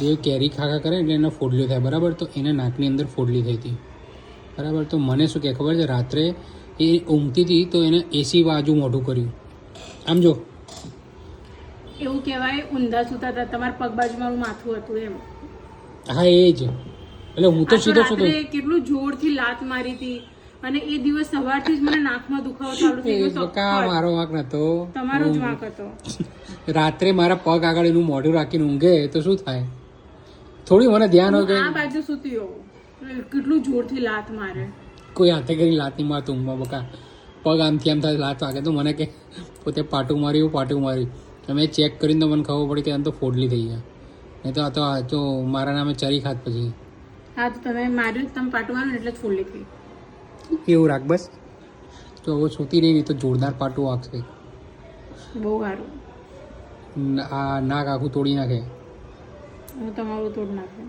દેવ કેરી ખાખા કરે એટલે એને ફોડલીઓ થાય બરાબર. તો એના નાકની અંદર ફોડલી થઈ હતી બરાબર. તો મને શું કે ખબર છે, રાત્રે એ ઊંઘતી હતી તો એને એસી બાજુ મોઢું કર્યું. આમ જો એવું કહેવાય ઊંધા સૂતા હતા, તમારા પગ બાજુમાં માથું હતું એમ. હા એ જ. એટલે હું તો સીધો સૂતો. રાત્રે કેટલું જોરથી લાત મારી હતી અને એ દિવસ સવારથી જ મને નાકમાં દુખાવો ચાલુ થઈ ગયો. કા મારો વાંક નતો, તમારો જ વાંક હતો. રાત્રે મારા પગ આગળ એનું મોઢું રાખીને ઊંઘે તો શું થાય? થોડી મને ધ્યાન હોય કે આ બાજુ સૂતી હોઉં, કેટલું જોરથી લાત મારે. કોઈ હાથે કરી લાત નહીં મારતું ઊંઘમાં બકા. પગ આમથી આમ થાય લાત વાગે તો મને કે પોતે પાટું માર્યું. મેં ચેક કરીને તો મને ખબર પડી કે આમ તો ફોડલી થઈ ગયા. નહીં તો આ તો મારા નામે ચરી ખાત પછી. હા તો તમે માર્યું, તમે પાટું માર્યું એટલે જ ફોડલી થઈ. એવું રાખ બસ. તો હવે સૂતી રહી તો જોરદાર પાટું વાગશે. બહુ સારું. આ નાક આખું તોડી નાખે. હું તમારું તોડ નાખે.